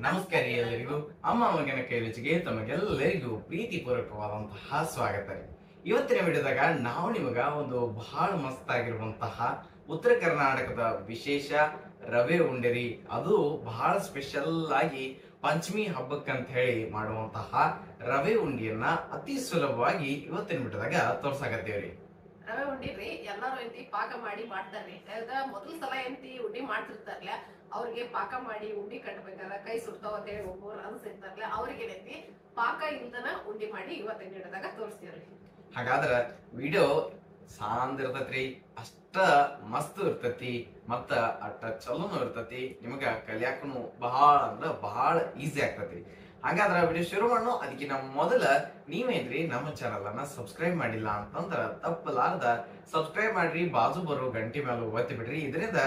ನಮಸ್ಕಾರ ಎಲ್ಲರಿಗೂ ಅಮ್ಮ ಮಗನ ಕೈ ರುಚಿಗೆ ತಮಗೆಲ್ಲರಿಗೂ ಪ್ರೀತಿಪೂರ್ವಕವಾದಂತಹ ಸ್ವಾಗತ ರೀ. ಇವತ್ತಿನ ವಿಡಿಯೋದಾಗ ನಾವು ನಿಮಗ ಒಂದು ಬಹಳ ಮಸ್ತ್ ಆಗಿರುವಂತಹ ಉತ್ತರ ಕರ್ನಾಟಕದ ವಿಶೇಷ ರವೆ ಉಂಡೆರಿ. ಅದು ಬಹಳ ಸ್ಪೆಷಲ್ ಆಗಿ ಪಂಚಮಿ ಹಬ್ಬಕ್ಕಂತ ಹೇಳಿ ಮಾಡುವಂತಹ ರವೆ ಉಂಡಿಯನ್ನ ಅತಿ ಸುಲಭವಾಗಿ ಇವತ್ತಿನ ವಿಡಿಯೋದಾಗ ತೋರ್ಸಾಕತ್ತೇವ್ರಿ. ರವೆ ಉಂಡಿ ರೀ ಎಲ್ಲಾರು ಎಂತಿ ಪಾಕ ಮಾಡಿ ಮಾಡ್ತಾರ್ರಿ. ಮೊದಲ ಸಲ ಎಂತಿ ಉಂಡಿ ಮಾಡ್ತಿರ್ತಾರಲ್ಲ ಅವ್ರಿಗೆ ಪಾಕ ಮಾಡಿ ಉಂಡಿ ಕಟ್ಬೇಕಾರ ಕೈ ಸುಡ್ತಾವ ಅಂತ ಹೇಳಿ ಒಬ್ಬರು ಅನ್ಸಿರ್ತಾರಲ್ಲ ಅವ್ರಿಗೆ ಏನೈತಿ ಪಾಕ ಇಲ್ದನ ಉಂಡಿ ಮಾಡಿ ಇವತ್ತಿನ ಹಿಡಿದಾಗ ತೋರಿಸ್ತೀವ್ರಿ. ಹಾಗಾದ್ರ ವಿಡಿಯೋ ಸಾಂದ್ ಇರ್ತೈತ್ರಿ, ಅಷ್ಟ ಮಸ್ತ್ ಇರ್ತೈತಿ, ಮತ್ತ ಅಷ್ಟ ಚಲೋನು ಇರ್ತೈತಿ. ನಿಮಗ ಕಲಿಯಾಕನು ಬಹಳ ಅಂದ್ರ ಬಹಳ ಈಸಿ ಆಗ್ತೈತಿ. ಹಾಗಾದ್ರ ವಿಡಿಯೋ ಶುರು ಮಾಡೋಣ. ಅದಕ್ಕಿಂತ ಮೊದಲ ನೀವೇನ್ರಿ ನಮ್ಮ ಚಾನಲ್ ಅನ್ನ ಸಬ್ಸ್ಕ್ರೈಬ್ ಮಾಡಿಲ್ಲ ಅಂತಂದ್ರ ತಪ್ಪಲಾರ್ದ ಸಬ್ಸ್ಕ್ರೈಬ್ ಮಾಡ್ರಿ, ಬಾಜು ಬರೋ ಗಂಟೆ ಮೇಲೆ ಒತ್ತಿ ಬಿಡ್ರಿ. ಇದರಿಂದ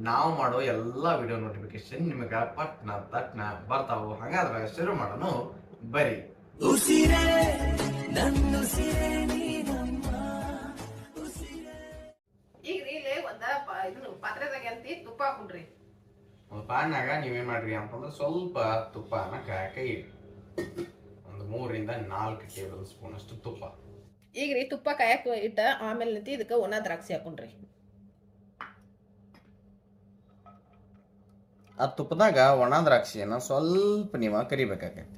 ನಾವು ಮಾಡೋ ಎಲ್ಲಾ ವಿಡಿಯೋ ನೋಟಿಫಿಕೇಶನ್ ನಿಮಗ ಪಟ್ನ ತಟ್ನ ಬರ್ತಾವು. ಹಾಗಾದ್ರ ಶುರು ಮಾಡೋಣ ಬರೀ. ಈಗ ರೀ ಇಲ್ಲೇ ಇದನ್ನು ಪಾತ್ರೆದಾಗ ಅಂತಿ ತುಪ್ಪ ಹಾಕೊಂಡ್ರಿ. ಒಂದು ಪಾನ್ನಾಗ ನೀವೇನ್ ಮಾಡ್ರಿ ಅಂತಂದ್ರೆ ಸ್ವಲ್ಪ ತುಪ್ಪನ ಕೈ ಒಂದು 3-4 ಟೇಬಲ್ ಸ್ಪೂನ್ ಅಷ್ಟು ತುಪ್ಪ. ಈಗ ರೀ ತುಪ್ಪ ಕಾಯಕ್ ಇಟ್ಟ ಆಮೇಲೆ ನಿಂತಿ ಇದಕ್ಕೆ ಒಣ ದ್ರಾಕ್ಷಿ ಹಾಕೊಂಡ್ರಿ. ಆ ತುಪ್ಪದಾಗ ಒಣ ದ್ರಾಕ್ಷಿಯನ್ನ ಸ್ವಲ್ಪ ನೀವ ಕರಿಬೇಕಾಗೈತಿ.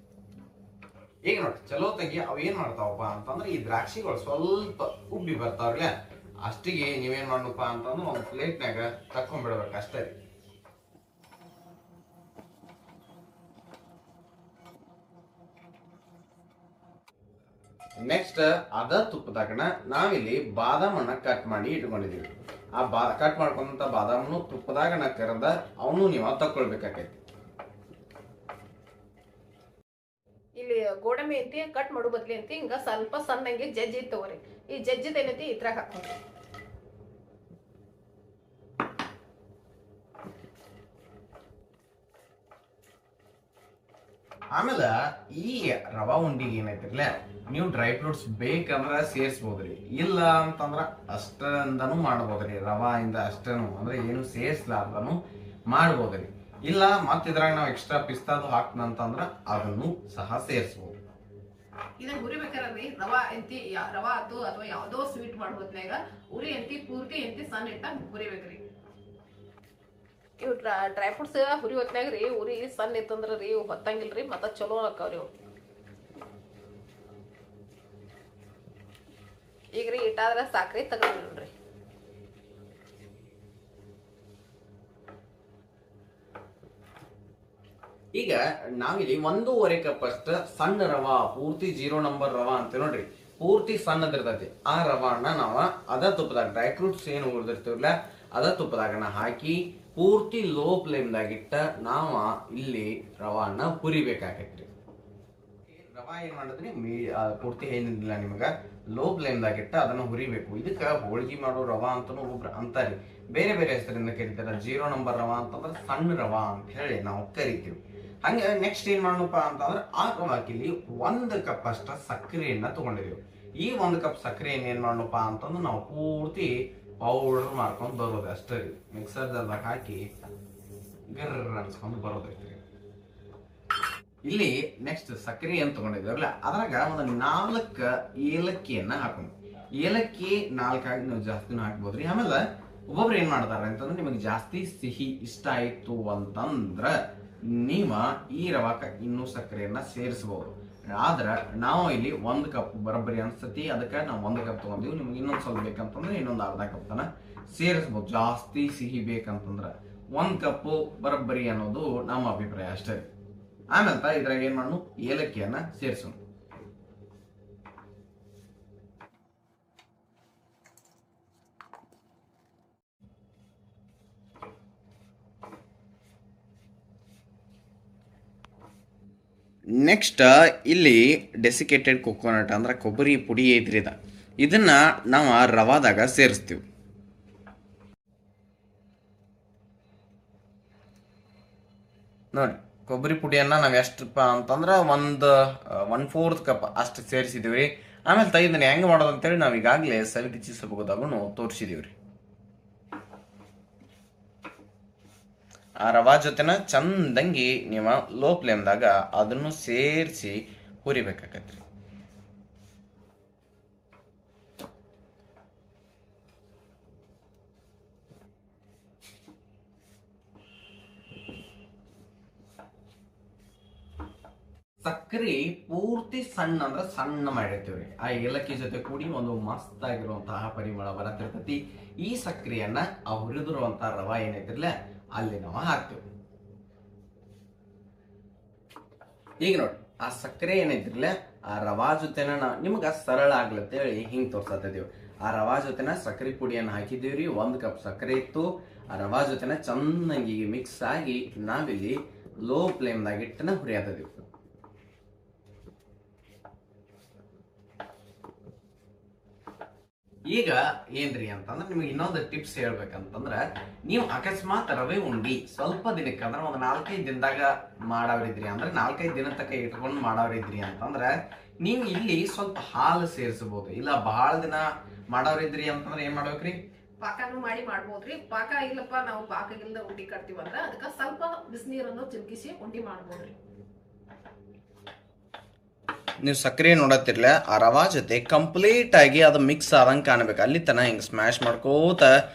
ಈಗ ನೋಡ್ರಿ ಚಲೋ ತಂಗಿ ಅವ್ ಏನ್ ಮಾಡ್ತಾವಪ್ಪ ಅಂತಂದ್ರೆ ಈ ದ್ರಾಕ್ಷಿಗಳು ಸ್ವಲ್ಪ ಉಬ್ಬಿ ಬರ್ತಾವ್ರಲ್ಲ, ಅಷ್ಟಿಗೆ ನೀವೇನ್ ಮಾಡಪ್ಪ ಅಂತಂದ್ರೆ ಒಂದು ಪ್ಲೇಟ್ನಾಗ ತಕ್ಕೊಂಡ್ಬಿಡ್ಬೇಕು ಅಷ್ಟೇ. ನೆಕ್ಸ್ಟ್ ಅದ ತುಪ್ಪದಾಗಣ ನಾವಿಲ್ಲಿ ಬಾದಾಮನ್ನ ಕಟ್ ಮಾಡಿ ಇಟ್ಕೊಂಡಿದೀವಿ. ಆ ಕಟ್ ಮಾಡ್ಕೊಂಡಂತ ಬಾದಾಮನ್ನು ತುಪ್ಪದಾಗಣ ಕರೆದ ಅವನು ನೀವು ತಕೊಳ್ಬೇಕಾಗೈತಿ. ಇಲ್ಲಿ ಗೋಡಂಬಿ ಐತಿ ಕಟ್ ಮಾಡೋ ಬದ್ಲಿ ಅಂತಿ ಹಿಂಗ ಸ್ವಲ್ಪ ಸಣ್ಣಂಗೆ ಜಜ್ಜಿ ತಗೋರಿ. ಈ ಜಜ್ಜಿದ ಏನೈತಿ ಇದ್ರಾಗ ಹಾಕೊಂಡ್ರಿ. ಆಮೇಲೆ ಈ ರವಾ ಉಂಡಿಗೆ ಏನೈತಿರ್ಲ ನೀವು ಡ್ರೈ ಫ್ರೂಟ್ಸ್ ಬೇಕಂದ್ರ ಸೇರ್ಸ್ಬೋದ್ರಿ, ಇಲ್ಲ ಅಂತಂದ್ರ ಅಷ್ಟಂದನು ಮಾಡ್ಬೋದ್ರಿ. ರವಾ ಇಂದ ಅಷ್ಟನು ಅಂದ್ರೆ ಏನು ಸೇರ್ಸ್ಲಾರ್ದನು ಮಾಡ್ಬೋದ್ರಿ. ಇಲ್ಲ ಮತ್ ಇದ್ರಾಗ ನಾವು ಎಕ್ಸ್ಟ್ರಾ ಪಿಸ್ತಾದು ಹಾಕ್ತಂತಂದ್ರ ಅದನ್ನು ಸಹ ಸೇರ್ಸ್ಬೋದು. ಇದನ್ನ ಹುರಿಬೇಕಾರಿ ರವಾ ಎಂತಿ ರವಾ ಆತು ಅಥವಾ ಯಾವ್ದೋ ಸ್ವೀಟ್ ಮಾಡ್ಬೋದ್ನಾಗ ಉರಿ ಎಂತಿ ಪೂರ್ತಿ ಎಂತಿ ಸಣ್ಣ ಇಟ್ಟ ಹುರಿಬೇಕ್ರಿ. ಇವ್ ಡ್ರೈ ಫ್ರೂಟ್ಸ್ ಹುರಿ ಹೊತ್ನಾಗ ರೀ ಉರಿ ಸಣ್ಣ ಇತ್ತಂದ್ರ ರೀ ಇವ್ ಹೊತ್ತಂಗಿಲ್ರಿ, ಮತ್ತ ಚಲೋ ಹಾಕವ್ರಿ ಇವ್. ಈಗ ರೀ ಇಟ್ಟಾದ್ರ ಸಾಕ್ರಿ ತಗೊಂಡ್ರಿ. ಈಗ ನಾವಿಲ್ಲಿ 1.5 ಕಪ್ ಅಷ್ಟ ಸಣ್ಣ ರವಾ, ಪೂರ್ತಿ 0 ನಂಬರ್ ರವಾ ಅಂತ ನೋಡ್ರಿ, ಪೂರ್ತಿ ಸಣ್ಣದಿರ್ತೈತಿ. ಆ ರವಾನ ನಾವ ಅದ ತುಪ್ಪದಾಗ ಡ್ರೈ ಫ್ರೂಟ್ಸ್ ಏನು ಹುರಿದಿರ್ತೀವಲ್ಲ ಅದ ತುಪ್ಪದಾಗನ ಹಾಕಿ ಪೂರ್ತಿ ಲೋ ಫ್ಲೇಮ್ದಾಗಿಟ್ಟ ನಾವ ಇಲ್ಲಿ ರವಾನ ಹುರಿಬೇಕಾಗೈತ್ರಿ. ರವಾ ಏನ್ ಮಾಡಿದ್ರಿ ಪೂರ್ತಿ ಏನಿಲ್ಲ ನಿಮಗ ಲೋ ಫ್ಲೇಮ್ದಾಗಿಟ್ಟ ಅದನ್ನ ಹುರಿಬೇಕು. ಇದಕ್ಕ ಹೋಳ್ಗಿ ಮಾಡೋ ರವಾ ಅಂತನೂ ಒಬ್ರು ಅಂತಾರಿ, ಬೇರೆ ಬೇರೆ ಹೆಸರಿಂದ ಕರಿತಾರ. 0 ನಂಬರ್ ರವಾ ಅಂತಂದ್ರೆ ಸಣ್ಣ ರವಾ ಅಂತ ಹೇಳಿ ನಾವು ಕರಿತೀವಿ. ಹಂಗ ನೆಕ್ಸ್ಟ್ ಏನ್ ಮಾಡೋಣಪ್ಪ ಅಂತಂದ್ರೆ ಆ ರವಾಕಿಲ್ಲಿ 1 ಕಪ್ ಅಷ್ಟ ಸಕ್ಕರೆಯನ್ನ ತಗೊಂಡಿದೀವಿ. ಈ 1 ಕಪ್ ಸಕ್ಕರೆ ಏನ್ ಮಾಡೋಣಪ್ಪ ಅಂತಂದ್ರೆ ನಾವು ಪೂರ್ತಿ ಪೌಡರ್ ಮಾಡ್ಕೊಂಡ್ ಬರೋದು ಅಷ್ಟೇ ರೀ. ಮಿಕ್ಸರ್ದಾಗ ಹಾಕಿ ಗರ್ರ ಅನ್ಸ್ಕೊಂಡ್ ಬರೋದೈತ್ರಿ. ಇಲ್ಲಿ ನೆಕ್ಸ್ಟ್ ಸಕ್ಕರೆ ಏನ್ ತಗೊಂಡಿದ್ದೇವಲ್ಲ ಅದ್ರಾಗ ಒಂದು 4 ಏಲಕ್ಕಿಯನ್ನ ಹಾಕೊಂಡು, ಏಲಕ್ಕಿ 4 ಹಾಕಿ ನೀವು ಜಾಸ್ತಿನೂ ಹಾಕ್ಬೋದ್ರಿ. ಆಮೇಲೆ ಒಬ್ಬೊಬ್ರು ಏನ್ ಮಾಡ್ತಾರ ಅಂತಂದ್ರೆ ನಿಮಗೆ ಜಾಸ್ತಿ ಸಿಹಿ ಇಷ್ಟ ಆಯ್ತು ಅಂತಂದ್ರ ನೀವ ಈ ರವಾಕ ಇನ್ನೂ ಸಕ್ಕರೆಯನ್ನ ಸೇರಿಸಬಹುದು. ಆದ್ರ ನಾವು ಇಲ್ಲಿ 1 ಕಪ್ ಬರೋಬ್ಬರಿ ಅನ್ಸತಿ, ಅದಕ್ಕೆ ನಾವು 1 ಕಪ್ ತಗೊಂಡಿವಿ. ನಿಮ್ಗೆ ಇನ್ನೊಂದ್ ಸ್ವಲ್ಪ ಬೇಕಂತಂದ್ರೆ ಇನ್ನೊಂದು ಅರ್ಧ ಕಪ್ ತನ ಸೇರಿಸಬಹುದು. ಜಾಸ್ತಿ ಸಿಹಿ ಬೇಕಂತಂದ್ರ 1 ಕಪ್ ಬರೋಬ್ಬರಿ ಅನ್ನೋದು ನಮ್ಮ ಅಭಿಪ್ರಾಯ ಅಷ್ಟೇ. ಆಮೇಲೆ ಇದ್ರಾಗ ಏನ್ ಮಾಡೋಣ, ಏಲಕ್ಕಿಯನ್ನ ಸೇರಿಸೋಣ. ನೆಕ್ಸ್ಟ್ ಇಲ್ಲಿ ಡೆಸಿಕೇಟೆಡ್ ಕೊಕೊನಟ್ ಅಂದ್ರೆ ಕೊಬ್ಬರಿ ಪುಡಿ ಐತ್ರಿ, ಇದನ್ನ ನಾವು ರವಾದಾಗ ಸೇರಿಸ್ತೀವಿ. ನೋಡಿ ಕೊಬ್ಬರಿ ಪುಡಿಯನ್ನ ನಾವ್ ಎಷ್ಟಪ್ಪ ಅಂತಂದ್ರ 1/4 ಕಪ್ ಅಷ್ಟು ಸೇರಿಸಿದೀವಿ. ಆಮೇಲೆ ಇದನ್ನ ಹೆಂಗ್ ಮಾಡೋದು ಅಂತೇಳಿ ನಾವ್ ಈಗಾಗಲೇ ಸವಿ ರುಚಿಸಬಹುದಾಗೂ ತೋರಿಸಿದೀವ್ರಿ. ಆ ರವಾ ಜೊತೆನ ಚಂದಂಗಿ ನೀವು ಲೋ ಫ್ಲೇಮ್ದಾಗ ಅದನ್ನು ಸೇರಿಸಿ ಹುರಿಬೇಕಾಗತ್ರಿ. ಸಕ್ಕರೆ ಪೂರ್ತಿ ಸಣ್ಣ ಅಂದ್ರೆ ಸಣ್ಣ ಮಾಡಿರ್ತೀವ್ರಿ. ಆ ಏಲಕ್ಕಿ ಜೊತೆ ಕೂಡಿ ಒಂದು ಮಸ್ತ್ ಆಗಿರುವಂತಹ ಪರಿಮಳ ಬರತ್ತಿರ್ತೈತಿ. ಈ ಸಕ್ಕರೆಯನ್ನ ಆ ಹುರಿದಿರುವಂತಹ ರವಾ ಏನೈತಿರ್ಲ ಅಲ್ಲಿ ನಾವು ಹಾಕ್ತೇವೆ. ಈಗ ನೋಡಿ ಆ ಸಕ್ಕರೆ ಏನೈತಿರ್ಲ ಆ ರವಾ ಜೊತೆನ ನಿಮ್ಗ ಸರಳ ಆಗ್ಲತ್ತೇಳಿ ಹಿಂಗ್ ತೋರ್ಸತ್ತಿದೀವಿ. ಆ ರವಾ ಜೊತೆನ ಸಕ್ಕರೆ ಪುಡಿಯನ್ನು ಹಾಕಿದ್ದೀವ್ರಿ. 1 ಕಪ್ ಸಕ್ಕರೆ ಇತ್ತು. ಆ ರವಾ ಜೊತೆನ ಚೆನ್ನಾಗಿ ಮಿಕ್ಸ್ ಆಗಿ ನಾವಿಲ್ಲಿ ಲೋ ಫ್ಲೇಮ್ದಾಗ ಇಟ್ಟನ ಹುರಿಯತ್ತಿದೀವಿ. ಈಗ ಏನ್ರಿ ಅಂತಂದ್ರೆ ನಿಮ್ಗೆ ಇನ್ನೊಂದು ಟಿಪ್ಸ್ ಹೇಳ್ಬೇಕಂತಂದ್ರ, ನೀವು ಅಕಸ್ಮಾತ್ ರವೆ ಉಂಡಿ ಸ್ವಲ್ಪ ದಿನಕ್ಕೆ ಅಂದ್ರೆ ಒಂದು 4-5 ದಿನದಾಗ ಮಾಡವ್ರಿದ್ರಿ ಅಂದ್ರೆ 4-5 ದಿನ ತನಕ ಇಟ್ಕೊಂಡು ಮಾಡವ್ರಿದ್ರಿ ಅಂತಂದ್ರ ನೀವು ಇಲ್ಲಿ ಸ್ವಲ್ಪ ಹಾಲು ಸೇರಿಸಬಹುದು. ಇಲ್ಲ ಬಹಳ ದಿನ ಮಾಡವ್ರಿದ್ರಿ ಅಂತಂದ್ರೆ ಏನ್ ಮಾಡ್ಬೇಕ್ರಿ, ಪಾಕನು ಮಾಡಿ ಮಾಡ್ಬೋದ್ರಿ. ಪಾಕ ಇಲ್ಲಪ್ಪ ನಾವು ಪಾಕ ಇಲ್ಲದ ಉಂಡಿ ಕಟ್ತೀವಂದ್ರ ಅದಕ್ಕ ಸ್ವಲ್ಪ ಬಿಸಿನೀರನ್ನು ಚಿಮ್ಕಿಸಿ ಉಂಡಿ ಮಾಡ್ಬೋದ್ರಿ. ನೀವು ಸಕ್ಕರೆ ನೋಡತ್ತಿರ್ಲ ಆ ರವಾ ಜೊತೆ ಕಂಪ್ಲೀಟ್ ಆಗಿ ಅದು ಮಿಕ್ಸ್ ಆದಂಗೆ ಕಾಣಬೇಕು. ಅಲ್ಲಿ ತನ ಹಿಂಗೆ ಸ್ಮ್ಯಾಶ್ ಮಾಡ್ಕೋತ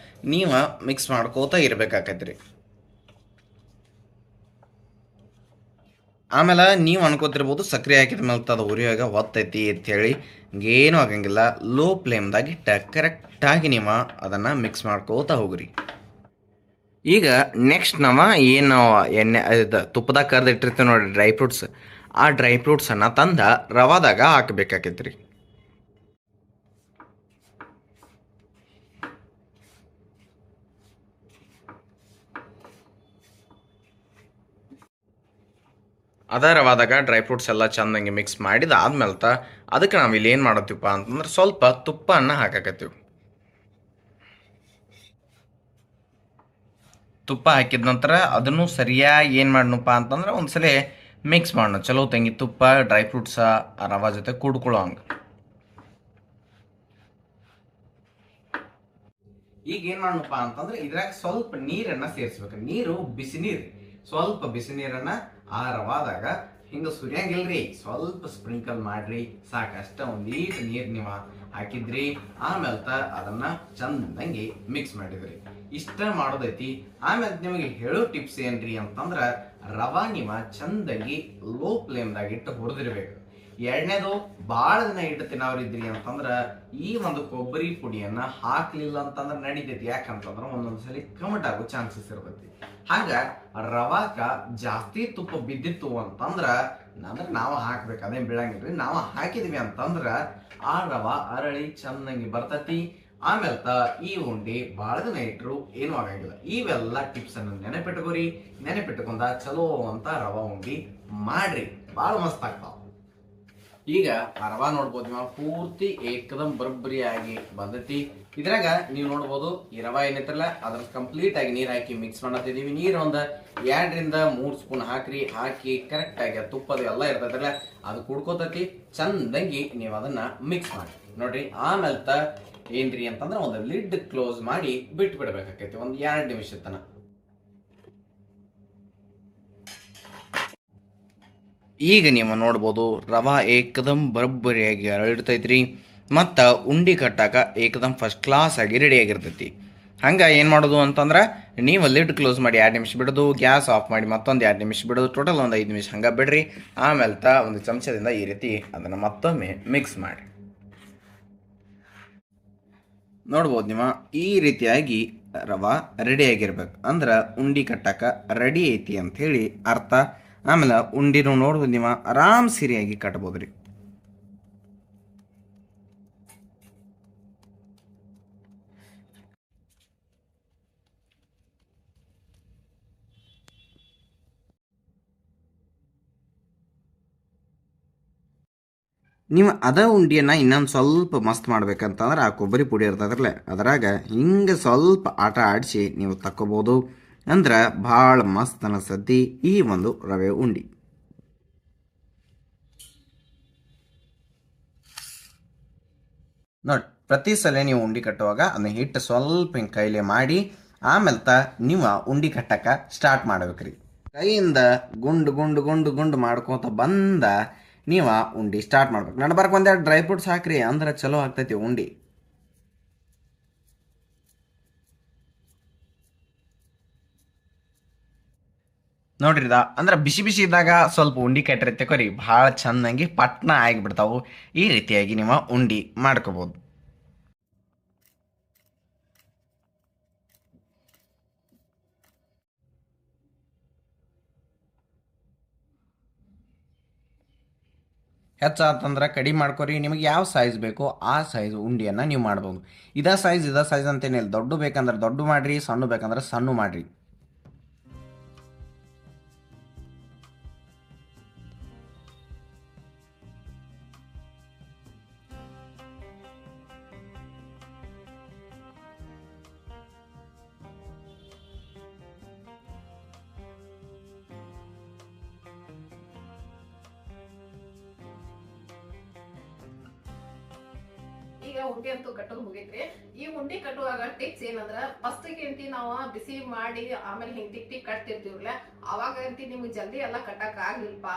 ನೀವು ಮಿಕ್ಸ್ ಮಾಡ್ಕೋತ ಇರ್ಬೇಕಾಕೈತ್ರಿ. ಆಮೇಲೆ ನೀವು ಅನ್ಕೋತಿರ್ಬೋದು ಸಕ್ಕರೆ ಹಾಕಿದ ಮೇಲೆ ಅದು ಉರಿಯಾಗ ಹೊತ್ತೈತಿ ಅಂತೇಳಿ. ಏನೂ ಆಗಂಗಿಲ್ಲ. ಲೋ ಫ್ಲೇಮ್ದಾಗ ಇಟ್ಟ ಕರೆಕ್ಟಾಗಿ ನೀವು ಅದನ್ನು ಮಿಕ್ಸ್ ಮಾಡ್ಕೋತ ಹೋಗ್ರಿ. ಈಗ ನೆಕ್ಸ್ಟ್ ಏನು ಎಣ್ಣೆ ತುಪ್ಪದಾಗ ಕರೆದು ಇಟ್ಟಿರ್ತೀವಿ ನೋಡಿ ಡ್ರೈ ಫ್ರೂಟ್ಸ್, ಆ ಡ್ರೈ ಫ್ರೂಟ್ಸನ್ನು ತಂದ ರವಾದಾಗ ಹಾಕಬೇಕಾಕೈತ್ರಿ. ಅದ ರವಾದಾಗ ಡ್ರೈ ಫ್ರೂಟ್ಸ್ ಎಲ್ಲ ಚಂದಂಗೆ ಮಿಕ್ಸ್ ಮಾಡಿದ ಆದ್ಮೇಲೆ ಅದಕ್ಕೆ ನಾವು ಇಲ್ಲಿ ಏನು ಮಾಡತ್ತೀವಪ್ಪ ಅಂತಂದ್ರೆ ಸ್ವಲ್ಪ ತುಪ್ಪವನ್ನು ಹಾಕಾಕತ್ತೀವಿ. ತುಪ್ಪ ಹಾಕಿದ ನಂತರ ಅದನ್ನು ಸರಿಯಾಗಿ ಏನು ಮಾಡಣಪ್ಪ ಅಂತಂದ್ರೆ ಒಂದ್ಸಲ ಮಿಕ್ಸ್ ಮಾಡೋಣ. ಚಲೋ ತಂಗಿ ತುಪ್ಪ ಡ್ರೈ ಫ್ರೂಟ್ಸ ರವಾ ಜೊತೆ ಕುಡ್ಕೊಳ್ಳೋ ಹಂಗೆ. ಈಗ ಏನು ಮಾಡೋಣಪ್ಪ ಅಂತಂದ್ರೆ ಇದ್ರಾಗ ಸ್ವಲ್ಪ ನೀರನ್ನು ಸೇರಿಸ್ಬೇಕು. ನೀರು ಬಿಸಿ ನೀರು, ಸ್ವಲ್ಪ ಬಿಸಿ ನೀರನ್ನು ಆ ರವಾದಾಗ ಹಿಂಗೆ ಸುರಿಯಂಗಿಲ್ರಿ, ಸ್ವಲ್ಪ ಸ್ಪ್ರಿಂಕಲ್ ಮಾಡ್ರಿ ಸಾಕಷ್ಟ. ಒಂದೀಟ್ ನೀರು ನೀವು ಹಾಕಿದ್ರಿ. ಆಮೇಲೆ ಅದನ್ನ ಚಂದಂಗಿ ಮಿಕ್ಸ್ ಮಾಡಿದ್ರಿ. ಇಷ್ಟ ಮಾಡೋದೈತಿ. ಆಮೇಲೆ ನಿಮಗೆ ಹೇಳೋ ಟಿಪ್ಸ್ ಏನ್ರಿ ಅಂತಂದ್ರ ರವಾ ನೀವು ಚಂದಂಗಿ ಲೋ ಫ್ಲೇಮ್ದಾಗ ಇಟ್ಟು ಹುರಿದಿರ್ಬೇಕು. ಎರಡನೇದು ಭಾಳ ದಿನ ಇಟ್ಟು ತಿನ್ನೋರಿದ್ರಿ ಅಂತಂದ್ರ ಈ ಒಂದು ಕೊಬ್ಬರಿ ಪುಡಿಯನ್ನ ಹಾಕ್ಲಿಲ್ಲ ಅಂತಂದ್ರೆ ನಡಿತೈತಿ. ಯಾಕಂತಂದ್ರ ಒಂದೊಂದ್ಸಲಿ ಕಮಟ್ ಆಗೋ ಚಾನ್ಸಸ್ ಇರ್ತೈತಿ. ಹಂಗ ರವಾಕ ಜಾಸ್ತಿ ತುಪ್ಪ ಬಿದ್ದಿತ್ತು ಅಂತಂದ್ರ ನಾವು ಹಾಕ್ಬೇಕು. ಅದೇನ್ ಬೀಳಂಗಿಲ್ರಿ. ನಾವು ಹಾಕಿದ್ವಿ ಅಂತಂದ್ರ ಆ ರವಾ ಅರಳಿ ಚಂದಂಗಿ ಬರ್ತೈತಿ. ಆಮೇಲೆ ಈ ಉಂಡಿ ಬಹಳ ದಿನ ಇಟ್ರು ಏನೂ ಆಗಂಗಿಲ್ಲ. ಇವೆಲ್ಲ ಟಿಪ್ಸ್ ಅನ್ನು ನೆನಪಿಟ್ಕೋರಿ. ನೆನಪಿಟ್ಕೊಂಡ ಚಲೋ ಅಂತ ರವಾ ಉಂಡಿ ಮಾಡ್ರಿ, ಬಹಳ ಮಸ್ತ್ ಆಗ್ತಾವ. ಈಗ ಆ ರವಾ ನೋಡ್ಬೋದು ನೀವು ಪೂರ್ತಿ ಏಕದಮ್ ಬರಬ್ಬರಿ ಆಗಿ ಬಂದೈತಿ. ಇದ್ರಾಗ ನೀವು ನೋಡ್ಬೋದು ಈ ರವಾ ಏನೈತ್ರಲ್ಲ ಅದ್ರ ಕಂಪ್ಲೀಟ್ ಆಗಿ ನೀರ್ ಹಾಕಿ ಮಿಕ್ಸ್ ಮಾಡತ್ತಿದೀವಿ. ನೀರ್ ಒಂದ್ 2-3 ಸ್ಪೂನ್ ಹಾಕಿ ಕರೆಕ್ಟ್ ಆಗಿ ತುಪ್ಪದ ಎಲ್ಲ ಇರ್ತೈತಲ್ಲ ಅದು ಕುಡ್ಕೋತೈತಿ. ಚಂದಂಗಿ ನೀವು ಅದನ್ನ ಮಿಕ್ಸ್ ಮಾಡಿ ನೋಡ್ರಿ. ಆಮೇಲೆ ಏನ್ರಿ ಅಂತಂದ್ರೆ ಒಂದು ಲಿಡ್ ಕ್ಲೋಸ್ ಮಾಡಿ ಬಿಟ್ಟು ಬಿಡ್ಬೇಕಾಕೈತಿ ಒಂದ್ 2 ನಿಮಿಷ ತನ. ಈಗ ನೀವು ನೋಡ್ಬೋದು ರವಾ ಏಕದಮ್ ಬರಬ್ಬರಿಯಾಗಿ ಅರಳಿರ್ತೈತ್ರಿ. ಮತ್ತು ಉಂಡಿ ಕಟ್ಟಾಕ ಏಕದಮ್ ಫಸ್ಟ್ ಕ್ಲಾಸ್ ಆಗಿ ರೆಡಿ ಆಗಿರ್ತೈತಿ. ಹಂಗೆ ಏನು ಮಾಡೋದು ಅಂತಂದ್ರೆ ನೀವು ಲಿಡ್ ಕ್ಲೋಸ್ ಮಾಡಿ 2 ನಿಮಿಷ ಬಿಡೋದು, ಗ್ಯಾಸ್ ಆಫ್ ಮಾಡಿ ಮತ್ತೊಂದು 2 ನಿಮಿಷ ಬಿಡೋದು, ಟೋಟಲ್ ಒಂದು 5 ನಿಮಿಷ ಹಂಗೆ ಬಿಡ್ರಿ. ಆಮೇಲೆ ಒಂದು ಚಮಚದಿಂದ ಈ ರೀತಿ ಅದನ್ನು ಮತ್ತೊಮ್ಮೆ ಮಿಕ್ಸ್ ಮಾಡಿ ನೋಡ್ಬೋದು. ನೀವು ಈ ರೀತಿಯಾಗಿ ರವಾ ರೆಡಿ ಆಗಿರ್ಬೇಕು ಅಂದ್ರೆ ಉಂಡಿ ಕಟ್ಟಾಕ ರೆಡಿ ಐತಿ ಅಂಥೇಳಿ ಅರ್ಥ. ಆಮೇಲೆ ಉಂಡಿನೂ ನೋಡ್ಬೋದು ನೀವು ಆರಾಮ್ ಸರಿಯಾಗಿ ಕಟ್ಬೋದ್ರಿ. ನೀವು ಅದ ಉಂಡಿಯನ್ನು ಇನ್ನೊಂದು ಸ್ವಲ್ಪ ಮಸ್ತ್ ಮಾಡ್ಬೇಕಂತಂದ್ರೆ ಆ ಕೊಬ್ಬರಿ ಪುಡಿ ಇರ್ತದ್ರಲ್ಲ ಅದ್ರಾಗ ಹಿಂಗೆ ಸ್ವಲ್ಪ ಆಟ ಆಡಿಸಿ ನೀವು ತಕ್ಕೋಬೋದು. ಅಂದ್ರೆ ಭಾಳ ಮಸ್ತ್ ಅನಿಸ್ತತಿ ಈ ಒಂದು ರವೆ ಉಂಡಿ. ನೋಡಿ ಪ್ರತಿ ಸಲ ನೀವು ಉಂಡಿ ಕಟ್ಟುವಾಗ ಅದನ್ನ ಹಿಟ್ಟು ಸ್ವಲ್ಪ ಹಿಂಗೆ ಕೈಲೇ ಮಾಡಿ ಆಮೇಲೆ ನೀವು ಉಂಡಿ ಕಟ್ಟಕ್ಕೆ ಸ್ಟಾರ್ಟ್ ಮಾಡ್ಬೇಕ್ರಿ. ಕೈಯಿಂದ ಗುಂಡು ಗುಂಡು ಗುಂಡು ಗುಂಡು ಮಾಡ್ಕೋತ ಬಂದ ನೀವು ಉಂಡಿ ಸ್ಟಾರ್ಟ್ ಮಾಡ್ಬೇಕು. ನಡ್ಬಾರ್ಕ್ ಒಂದೆರಡು ಡ್ರೈ ಫ್ರೂಟ್ಸ್ ಹಾಕ್ರಿ, ಅಂದ್ರೆ ಚಲೋ ಆಗ್ತೈತಿ ಉಂಡಿ. ನೋಡ್ರಿ ಅಂದ್ರೆ ಬಿಸಿ ಬಿಸಿ ಇದ್ದಾಗ ಸ್ವಲ್ಪ ಉಂಡಿ ಕಟ್ಟಿರ್ತೇಕೋರಿ, ಭಾಳ ಚೆನ್ನಾಗಿ ಪಟ್ನ ಆಗಿಬಿಡ್ತಾವು. ಈ ರೀತಿಯಾಗಿ ನೀವು ಉಂಡಿ ಮಾಡ್ಕೋಬೋದು. ಹೆಚ್ಚಾತಂದ್ರೆ ಕಡಿಮೆ ಮಾಡ್ಕೊರಿ. ನಿಮಗೆ ಯಾವ ಸೈಜ್ ಬೇಕೋ ಆ ಸೈಜ್ ಉಂಡಿಯನ್ನು ನೀವು ಮಾಡ್ಬೋದು. ಇದೇ ಸೈಜ್ ಅಂತೇನಿಲ್ಲ. ದೊಡ್ಡ ಬೇಕಂದ್ರೆ ದೊಡ್ಡ ಮಾಡಿರಿ, ಸಣ್ಣ ಬೇಕಂದ್ರೆ ಸಣ್ಣ ಮಾಡಿರಿ. ಈಗ ಉಂಡಿ ಅಂತೂ ಕಟ್ಟೋದು ಮುಗೈತ್ರಿ. ಈ ಉಂಡಿ ಕಟ್ಟುವಾಗ ಟಿಪ್ಸ್ ಏನಂದ್ರ ಫಸ್ಟ್ ಅಂತಿ ನಾವು ಬಿಸಿ ಮಾಡಿ ಆಮೇಲೆ ಹಿಂಗ್ ಟಿಕ್ ಟಿಕ್ ಕಟ್ತಿರ್ತೀವಲ್ಲ, ಅವಾಗ ಅಂತಿ ನಿಮ್ಗೆ ಜಲ್ದಿ ಎಲ್ಲಾ ಕಟ್ಟಕ್ ಆಗ್ಲಿಲ್ಪ,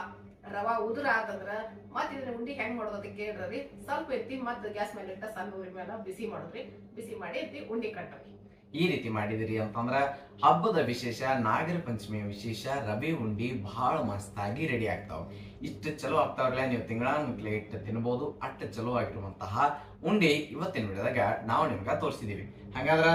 ರವಾ ಉದುರ ಆತಂದ್ರ ಮತ್ ಇದ್ರ ಉಂಡಿ ಹೆಂಗ್ ಮಾಡೋದು ಅಂತ ಕೇಳ್ರಿ. ಸ್ವಲ್ಪ ಎತ್ತಿ ಮತ್ ಗ್ಯಾಸ್ ಮೇಲೆ ಇಟ್ಟ ಸಣ್ಣ ಊರಿ ಮೇಲೆ ಬಿಸಿ ಮಾಡೋದ್ರಿ. ಬಿಸಿ ಮಾಡಿ ಎತ್ತಿ ಉಂಡಿ ಕಟ್ಟರಿ. ಈ ರೀತಿ ಮಾಡಿದಿರಿ ಅಂತಂದ್ರ ಹಬ್ಬದ ವಿಶೇಷ, ನಾಗರ ಪಂಚಮಿಯ ವಿಶೇಷ ರವೆ ಉಂಡಿ ಬಹಳ ಮಸ್ತಾಗಿ ರೆಡಿ ಆಗ್ತಾವ. ಇಷ್ಟು ಚಲೋ ಆಗ್ತಾವ್ರಲ್ಲ, ನೀವು ತಿಂಗಳಾನ್ಗಟ್ಲೆ ಇಟ್ಟು ತಿನ್ಬೋದು. ಅಷ್ಟು ಚಲೋ ಆಗಿರುವಂತಹ ಉಂಡಿ ಇವತ್ತಿನ ವಿಡಿಯೋದಾಗ ನಾವು ನಿಮ್ಗೆ ತೋರಿಸಿದೀವಿ. ಹಂಗಾದ್ರ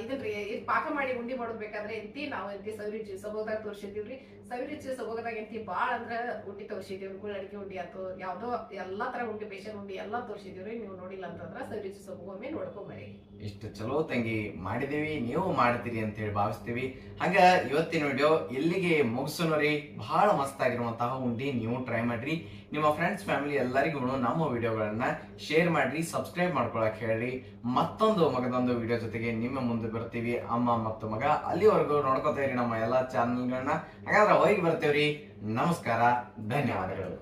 ಇದನ್ರಿ ಪಾಕ ಮಾಡಿ ಉಂಡಿ ಮಾಡೋದ್ ಬೇಕಾದ್ರೆ ಎಂತಿ ನಾವು ಎಂತಿ ಸವಿರಿ ಸೊಬೋಗದಾಗ ತೋರಿಸಿದೀವ್ರಿ. ಸವಿರಿ ಸೊಬೋಗದಾಗ ಎಂತಿ ಬಾಳ ಅಂದ್ರ ಉಂಡಿ ತೋರಿಸಿದೀವ್ರಿ. ಗುಳ ಅಡಿಕೆ ಉಂಡಿ ಆತು, ಯಾವ್ದೋ ಎಲ್ಲಾ ತರ ಉಂಡಿ, ಬೇಷನ್ ಉಂಡಿ ಎಲ್ಲಾ ತೋರಿಸಿದೀವ್ರಿ. ನೀವು ನೋಡಿಲ್ಲ ಅಂತಂದ್ರ ಸವಿರಿ ಸೊಬೋಗೊಮ್ಮೆ ನೋಡ್ಕೊಂಬರಿ. ಇಷ್ಟು ಚಲೋ ತಂಗಿ ಮಾಡಿದೀವಿ, ನೀವು ಮಾಡ್ತೀರಿ ಅಂತ ಹೇಳಿ ಭಾವಿಸ್ತೀವಿ. ಹಂಗ ಇವತ್ತಿನ ವಿಡಿಯೋ ಇಲ್ಲಿಗೆ ಮುಗಿಸೋಣ್ರಿ. ಬಹಳ ಮಸ್ತ್ ಆಗಿರುವಂತಹ ಉಂಡಿ ನೀವು ಟ್ರೈ ಮಾಡ್ರಿ. ನಿಮ್ಮ ಫ್ರೆಂಡ್ಸ್ ಫ್ಯಾಮಿಲಿ ಎಲ್ಲರಿಗೂ ನಮ್ಮ ವಿಡಿಯೋಗಳನ್ನ ಶೇರ್ ಮಾಡ್ರಿ, ಸಬ್ಸ್ಕ್ರೈಬ್ ಮಾಡ್ಕೊಳಕ್ ಹೇಳ್ರಿ. ಮತ್ತೊಂದು ಮಗದೊಂದು ವಿಡಿಯೋ ಜೊತೆಗೆ ನಿಮ್ಮ ಮುಂದೆ ಬರ್ತೀವಿ, ಅಮ್ಮ ಮತ್ತು ಮಗ. ಅಲ್ಲಿವರೆಗೂ ನೋಡ್ಕೊತಾ ಇರಿ ನಮ್ಮ ಎಲ್ಲಾ ಚಾನೆಲ್ಗಳನ್ನ. ಹಾಗಾದ್ರೆ ಹೋಗಿ ಬರ್ತೇವ್ರಿ. ನಮಸ್ಕಾರ, ಧನ್ಯವಾದಗಳು.